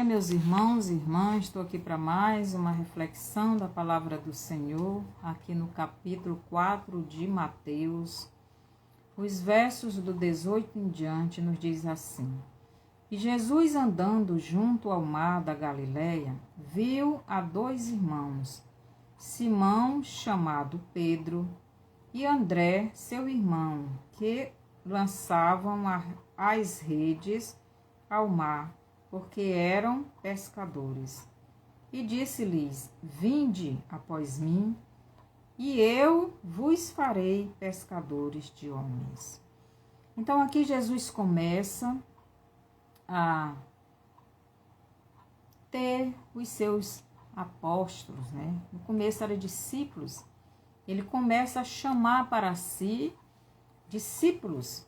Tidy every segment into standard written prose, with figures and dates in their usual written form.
Meus irmãos e irmãs, estou aqui para mais uma reflexão da palavra do Senhor, aqui no capítulo 4 de Mateus. Os versos do 18 em diante nos diz assim: E Jesus, andando junto ao mar da Galileia, viu a dois irmãos, Simão, chamado Pedro, e André, seu irmão, que lançavam as redes ao mar, porque eram pescadores. E disse-lhes: Vinde após mim, e eu vos farei pescadores de homens. Então aqui Jesus começa a ter os seus apóstolos, né? No começo eram discípulos. Ele começa a chamar para si discípulos.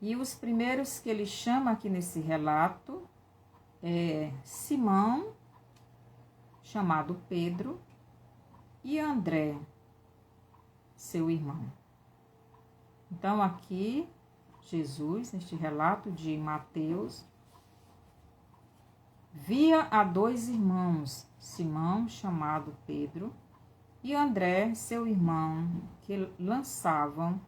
E os primeiros que ele chama aqui nesse relato é Simão, chamado Pedro, e André, seu irmão. Então aqui, Jesus, neste relato de Mateus, via a dois irmãos, Simão, chamado Pedro, e André, seu irmão, que lançavam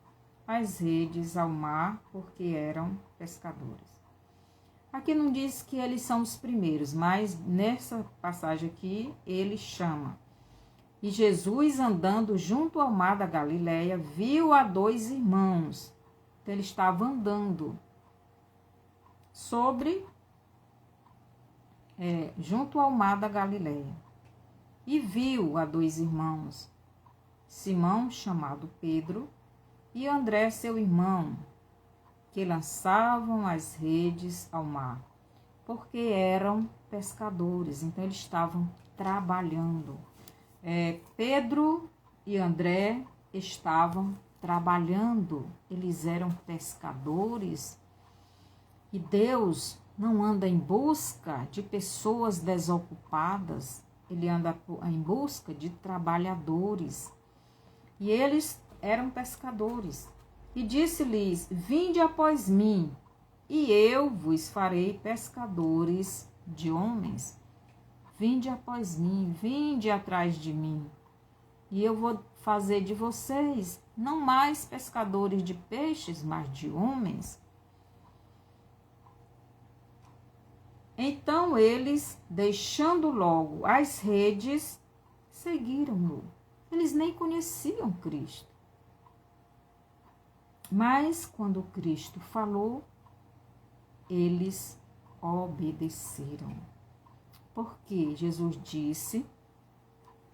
as redes ao mar, porque eram pescadores. Aqui não diz que eles são os primeiros, mas nessa passagem aqui, ele chama. E Jesus, andando junto ao mar da Galileia, viu a dois irmãos. Então, ele estava andando junto ao mar da Galileia. E viu a dois irmãos, Simão, chamado Pedro, e André, seu irmão, que lançavam as redes ao mar, porque eram pescadores. Então, eles estavam trabalhando. Pedro e André estavam trabalhando, eles eram pescadores. E Deus não anda em busca de pessoas desocupadas, ele anda em busca de trabalhadores. E eles eram pescadores. E disse-lhes: Vinde após mim, e eu vos farei pescadores de homens. Vinde após mim, vinde atrás de mim, e eu vou fazer de vocês não mais pescadores de peixes, mas de homens. Então eles, deixando logo as redes, seguiram-no. Eles nem conheciam Cristo. Mas quando Cristo falou, eles obedeceram. Porque Jesus disse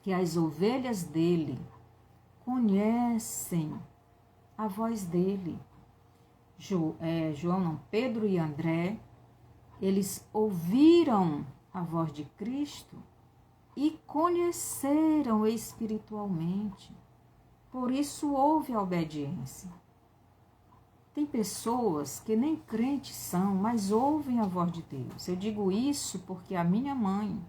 que as ovelhas dele conhecem a voz dele. Pedro e André, eles ouviram a voz de Cristo e conheceram espiritualmente. Por isso houve a obediência. Tem pessoas que nem crentes são, mas ouvem a voz de Deus. Eu digo isso porque a minha mãe,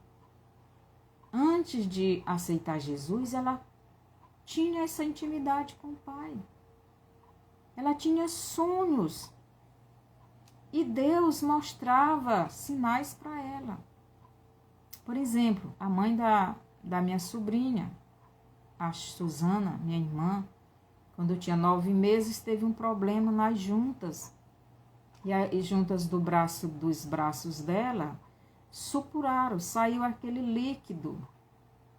antes de aceitar Jesus, ela tinha essa intimidade com o Pai. Ela tinha sonhos. E Deus mostrava sinais para ela. Por exemplo, a mãe da minha sobrinha, a Susana, minha irmã, quando eu tinha 9 meses, teve um problema nas juntas. E as juntas dos braços dela supuraram, saiu aquele líquido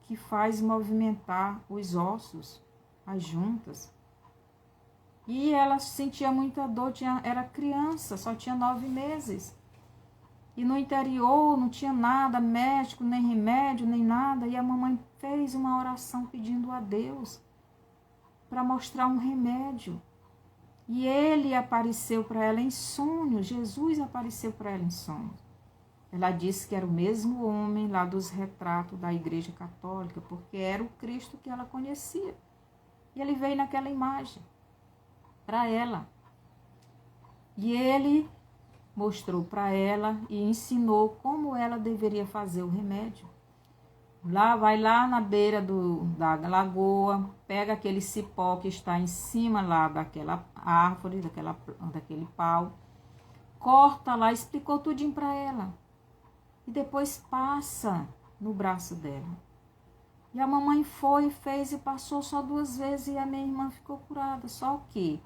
que faz movimentar os ossos, as juntas. E ela sentia muita dor, era criança, só tinha 9 meses. E no interior não tinha nada, médico, nem remédio, nem nada. E a mamãe fez uma oração pedindo a Deus para mostrar um remédio. E ele apareceu para ela em sonhos, Jesus apareceu para ela em sonhos. Ela disse que era o mesmo homem lá dos retratos da Igreja Católica, porque era o Cristo que ela conhecia. E ele veio naquela imagem para ela. E ele mostrou para ela e ensinou como ela deveria fazer o remédio. Vai lá na beira da lagoa, pega aquele cipó que está em cima lá daquela árvore, daquele pau, corta lá, explicou tudinho para ela. e depois passa no braço dela. E a mamãe foi, fez e passou só 2 vezes e a minha irmã ficou curada. Só que,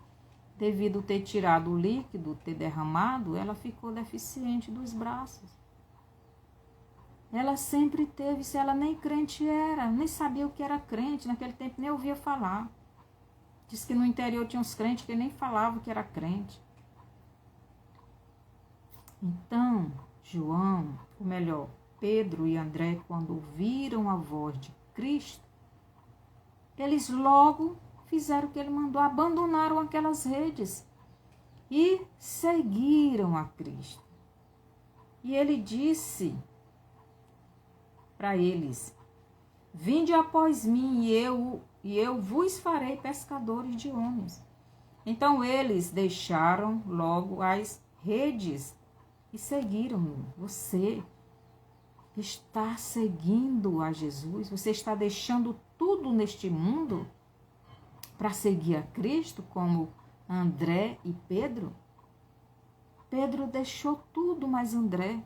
devido ter tirado o líquido, ter derramado, ela ficou deficiente dos braços. Ela sempre teve, se ela nem crente era, nem sabia o que era crente, naquele tempo nem ouvia falar. Diz que no interior tinha uns crentes que nem falavam que era crente. Então, João, ou melhor, Pedro e André, quando ouviram a voz de Cristo, eles logo fizeram o que ele mandou, abandonaram aquelas redes e seguiram a Cristo. E ele disse para eles: vinde após mim e eu vos farei pescadores de homens. Então eles deixaram logo as redes e seguiram-no. Você está seguindo a Jesus? Você está deixando tudo neste mundo para seguir a Cristo, como André e Pedro? Pedro deixou tudo, mas André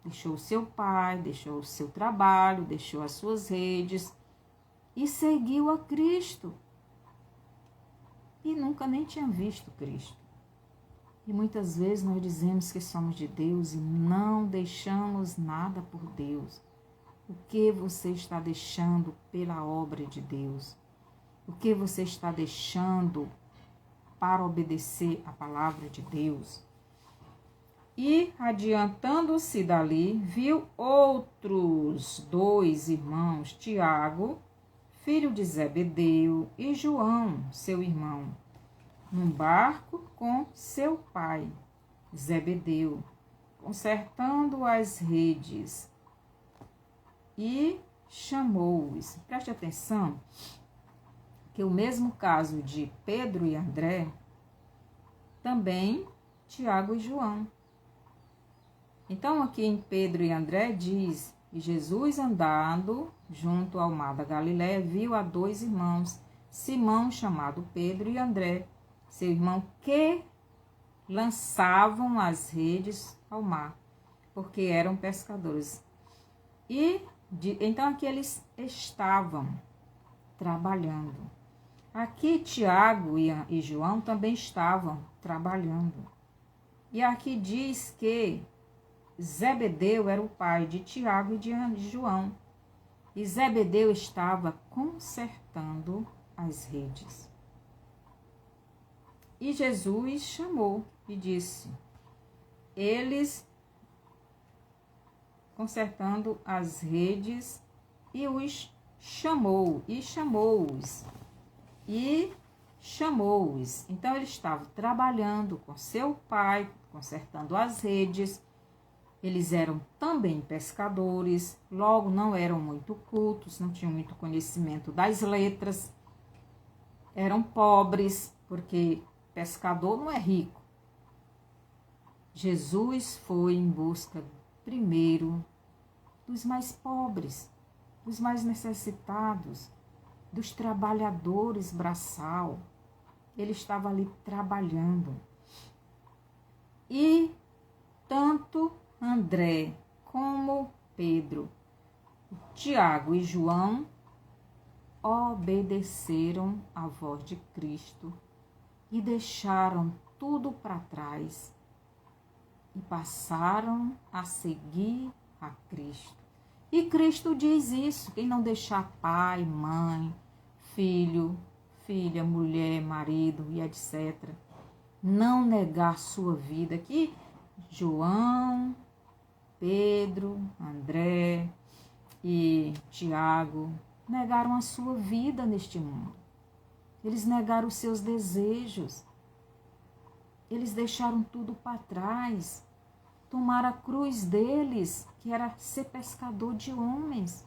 deixou o seu pai, deixou o seu trabalho, deixou as suas redes e seguiu a Cristo. E nunca nem tinha visto Cristo. E muitas vezes nós dizemos que somos de Deus e não deixamos nada por Deus. O que você está deixando pela obra de Deus? O que você está deixando para obedecer a palavra de Deus? E, adiantando-se dali, viu outros 2 irmãos, Tiago, filho de Zebedeu, e João, seu irmão, num barco com seu pai, Zebedeu, consertando as redes, e chamou-os. Preste atenção que o mesmo caso de Pedro e André, também Tiago e João. Então, aqui em Pedro e André diz: e Jesus, andando junto ao mar da Galiléia, viu a 2 irmãos, Simão, chamado Pedro, e André, seu irmão, que lançavam as redes ao mar, porque eram pescadores. Então, aqui eles estavam trabalhando. Aqui Tiago e João também estavam trabalhando. E aqui diz que Zebedeu era o pai de Tiago e de João. E Zebedeu estava consertando as redes. E Jesus chamou e disse: eles consertando as redes, e os chamou, e chamou-os. Então ele estava trabalhando com seu pai, consertando as redes. Eles eram também pescadores, logo não eram muito cultos, não tinham muito conhecimento das letras, eram pobres, porque pescador não é rico. Jesus foi em busca primeiro dos mais pobres, dos mais necessitados, dos trabalhadores braçal. Ele estava ali trabalhando. E tanto André como Pedro, Tiago e João obedeceram à voz de Cristo e deixaram tudo para trás e passaram a seguir a Cristo. E Cristo diz isso: quem não deixar pai, mãe, filho, filha, mulher, marido e etc., não negar sua vida. Aqui João, Pedro, André e Tiago negaram a sua vida neste mundo. Eles negaram os seus desejos. Eles deixaram tudo para trás. Tomaram a cruz deles, que era ser pescador de homens,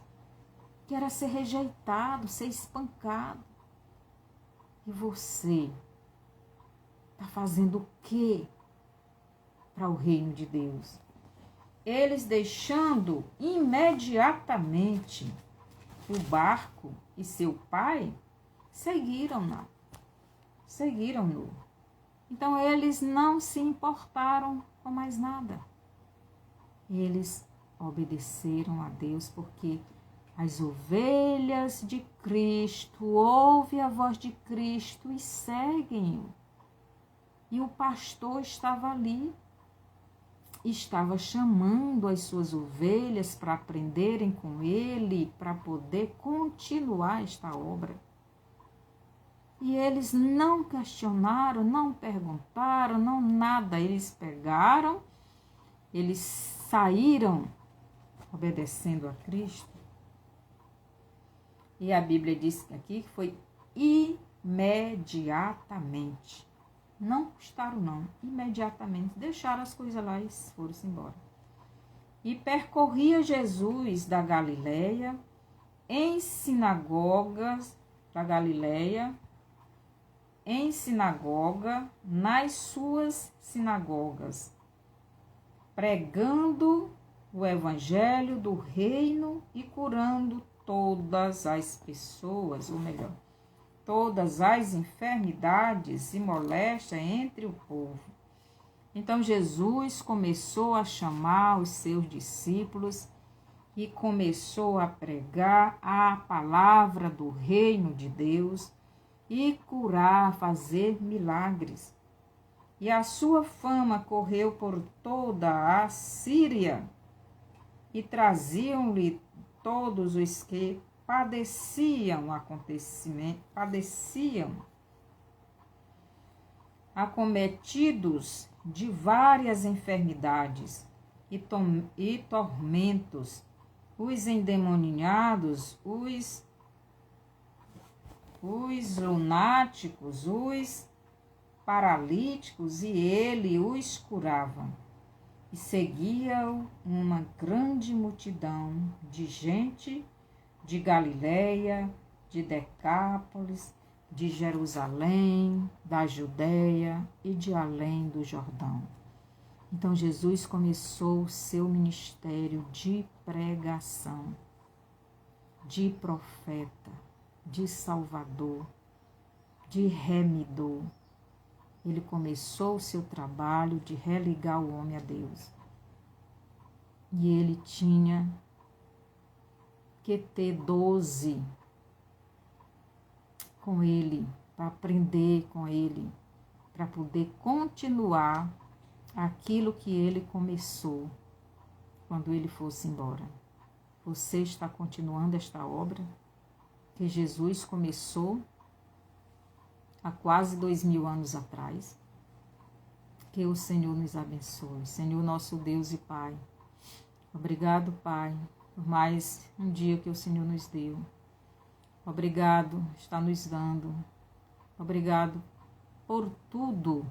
que era ser rejeitado, ser espancado. E você está fazendo o quê para o reino de Deus? Eles, deixando imediatamente o barco e seu pai, seguiram-no. Então eles não se importaram com mais nada. Eles obedeceram a Deus, porque as ovelhas de Cristo ouvem a voz de Cristo e seguem-o. E o pastor estava ali, estava chamando as suas ovelhas para aprenderem com ele, para poder continuar esta obra. E eles não questionaram, não perguntaram, não nada. Eles pegaram, eles saíram obedecendo a Cristo. E a Bíblia diz aqui que foi imediatamente. Não custaram não, imediatamente. Deixaram as coisas lá e foram-se embora. E percorria Jesus da Galileia, em sinagogas da Galileia, em sinagoga, nas suas sinagogas, pregando o evangelho do reino e curando todas as pessoas, ou melhor, todas as enfermidades e moléstias entre o povo. Então Jesus começou a chamar os seus discípulos e começou a pregar a palavra do reino de Deus e curar, fazer milagres. E a sua fama correu por toda a Síria, e traziam-lhe todos os que padeciam acometidos de várias enfermidades e tormentos, os endemoniados, os lunáticos, os paralíticos, e ele os curava. E seguia-o uma grande multidão de gente de Galileia, de Decápolis, de Jerusalém, da Judeia e de além do Jordão. Então Jesus começou o seu ministério de pregação, de profeta, de salvador, de remidor. Ele começou o seu trabalho de religar o homem a Deus. E ele tinha que ter 12 com ele, para aprender com ele, para poder continuar aquilo que ele começou quando ele fosse embora. Você está continuando esta obra que Jesus começou há quase 2000 anos atrás? Que o Senhor nos abençoe. Senhor, nosso Deus e Pai, obrigado, Pai, por mais um dia que o Senhor nos deu. Obrigado, está nos dando. Obrigado por tudo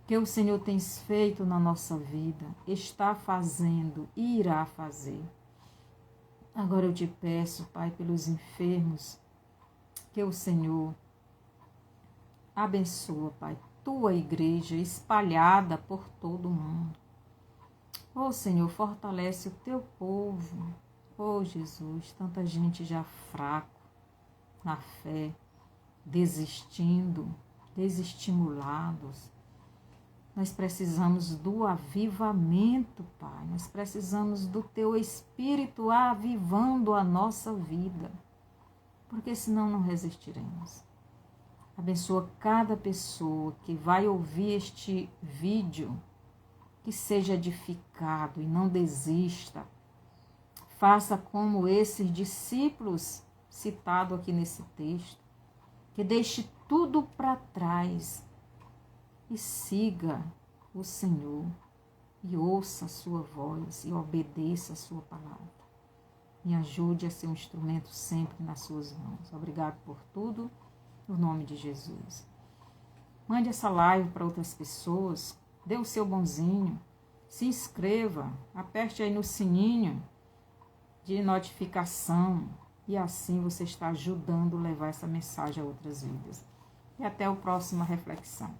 que o Senhor tem feito na nossa vida, está fazendo e irá fazer. Agora eu te peço, Pai, pelos enfermos, que o Senhor abençoa, Pai, tua igreja espalhada por todo o mundo. Ô Senhor, fortalece o teu povo. Ô Jesus, tanta gente já fraco na fé, desistindo, desestimulados. Nós precisamos do avivamento, Pai. Nós precisamos do teu Espírito avivando a nossa vida, porque senão não resistiremos. Abençoa cada pessoa que vai ouvir este vídeo, que seja edificado e não desista. Faça como esses discípulos citados aqui nesse texto, que deixe tudo para trás e siga o Senhor, e ouça a sua voz e obedeça a sua palavra. Me ajude a ser um instrumento sempre nas suas mãos. Obrigado por tudo, no nome de Jesus. Mande essa live para outras pessoas, dê o seu bonzinho, se inscreva, aperte aí no sininho de notificação, e assim você está ajudando a levar essa mensagem a outras vidas. E até a próxima reflexão.